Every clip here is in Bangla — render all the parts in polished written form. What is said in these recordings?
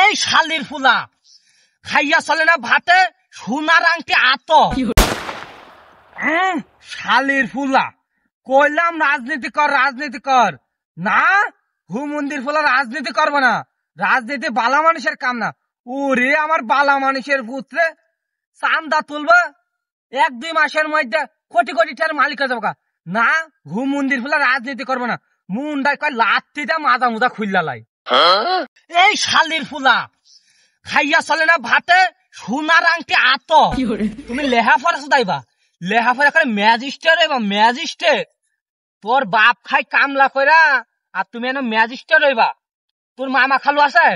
এই শালির ফুলা খাইয়া চলে না ভাতে সোনার আংটি আত শালির ফুলা কইলাম রাজনীতি কর না হু মন্দির ফুলা রাজনীতি করবো না, রাজনীতি বালা মানুষের কাম না। ওরে আমার বালা মানুষের পুত্রে চান্দা তুলবা 1-2 মাসের মধ্যে কোটি কোটি টাকার মালিক হয়ে যাবো না। হু মন্দির ফুলা রাজনীতি করবো না, মুন্ডায় কয় লাত্তিটা মাজা মুজা খুললা লাই। এই শালির ফুলা খাইয়া চলে না ভাতে সোনার আংটি আত তুমি লেহাফারা শুধাইবা, লেহাফারা করে ম্যাজিস্ট্রেট হইবা ম্যাজিস্ট্রেট। তোর বাপ খাই কামলা কইরা আর তুমি এনে ম্যাজিস্ট্রেট হইবা। তোর মামা খালু আছে,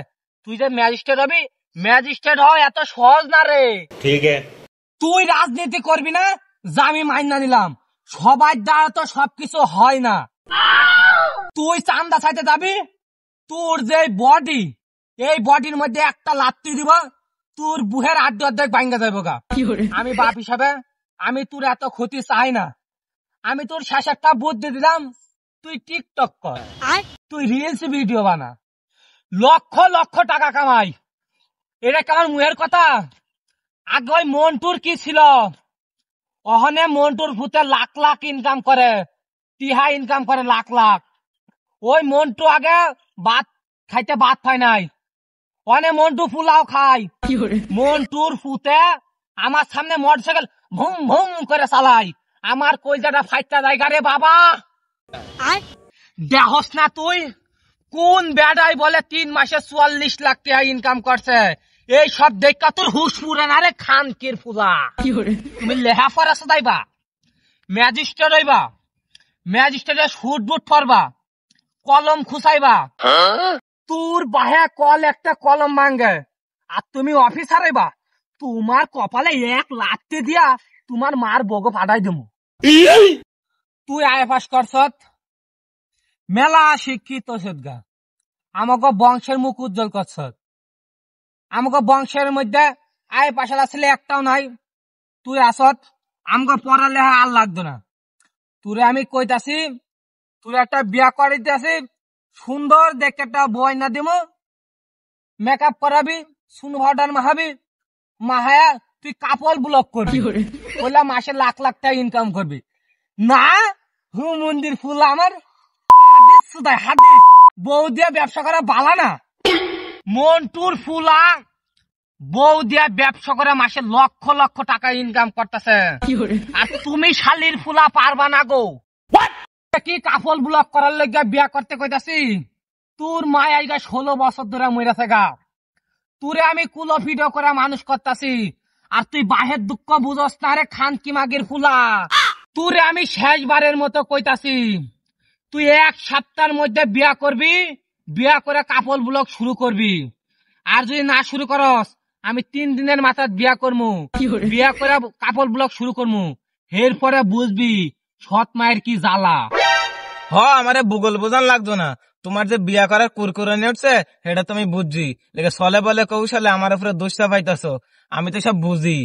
তুই যে ম্যাজিস্ট্রেট হবি, ম্যাজিস্ট্রেট হওয়া এত সহজ না রে। ঠিক আছে তুই রাজনীতি করবি না, যা আমি মাইনা নিলাম। সবার দ্বারা তো সবকিছু হয় না। তুই চান্দা চাইতে যাবি, তোর যে বডি এই বডির মধ্যে একটা লাত্তি দিব, তোর বুহের আড্ডি অর্ধেক ভাঙ্গা যাবো গা। আমি বাপ হিসাবে আমি তোর এত ক্ষতি চাই না। আমি তোর শেষ একটা বুদ্ধি দিলাম, তুই টিকটক কর, তুই রিলস ভিডিও বানা, লক্ষ লক্ষ টাকা কামাই। এটা কেমন মুহের কথা? আগে ওই মন্টুর কি ছিল, ওখানে মন্টুর ভূতে লাখ লাখ ইনকাম করে, টিহা ইনকাম করে লাখ লাখ। ওই মন্টু আগে ভাত খাইতে ভাত পায় নাই, অনেক মন্টু ফুলাও খায়। মন্টুর ফুতে আমার সামনে মোটরসাইকেল ভুম ভুম করে চালাই, আমার কলজাটা ফাইটটা জায়গা রে বাবা। দেখস না তুই কোন বেড়াই বলে 3 মাসে 44 লাখ টাকা ইনকাম করছে। এই সব দেখা তোর হুশ পুরে না রে খানকির ফুলা। তুমি লেহাফারা শুধাইবা, ম্যাজিস্ট্রেট হইবা, ম্যাজিস্ট্রেটের সুট বুট পরবা, কলম খুসাইবা, তোর বাহে কল একটা কলম ভাঙ্গে। আর তুমি অফিসার হইবা, তোমার কপালে 1 লাত্তি দিয়া তোমার মার বগো ফাটাই দেবো। তুই আয় পাস করছত, মেলা শিক্ষিত গা, আমাকে বংশের মুখ উজ্জ্বল করছত। আমাকে বংশের মধ্যে আয় পাশালা ছেলে একটাও নাই। তুই আসত, আমাকে পড়ালেখা আর লাগতো না। তোরে আমি কইতাছি, তুই একটা বিয়া করিতে আসি, সুন্দর দেখে একটা বই না দিব, মেকআপ করাবি, সুন ভাউডার মাহাবি, মাহায়া তুই কাপড় ব্লক করবি, বললাম মাসে লাখ লাখ টাকা ইনকাম করবি না। হু মন্দির ফুল আমার হাদিস সুদাই হাদিস, বউ দিয়া ব্যবসা করা বালা না। মন্টুর ফুলা বউ দিয়া ব্যবসা করে মাসে লক্ষ লক্ষ টাকা ইনকাম করতেছে, আর তুমি শালির ফুলা পারবা না গো। কি কাপড় ব্লক করার লেগে বিয়া করতে কইতাছি? তোর মায় আইগা 16 বছর ধরে মরেছে গা। তোরে আমি কুলো ভিডিও করে মানুষ করতাছি, আর তুই বাহের দুঃখ বুঝস না রে খানকি মাগের ফুলা। তোরে আমি শেষবারের মতো কইতাছি, তুই 1 সপ্তাহের মধ্যে বিয়া করবি, বিয়া করে কাপড় ব্লক শুরু করবি। আর যদি না শুরু করস, আমি 3 দিনের মাথায় বিয়া করবো, বিয়া করে কাপড় ব্লক শুরু করবো। এরপরে বুঝবি সৎ মায়ের কি জ্বালা। আমারে ভূগোল বোঝান লাগতো না, তোমার যে বিয়া করার কুরকুরানি উঠছে সেটা তুমি বুঝছি, লেগে চলে বলে কৌশলে আমার উপরে দোষটা পাইতেছ, আমি তো সব বুঝি।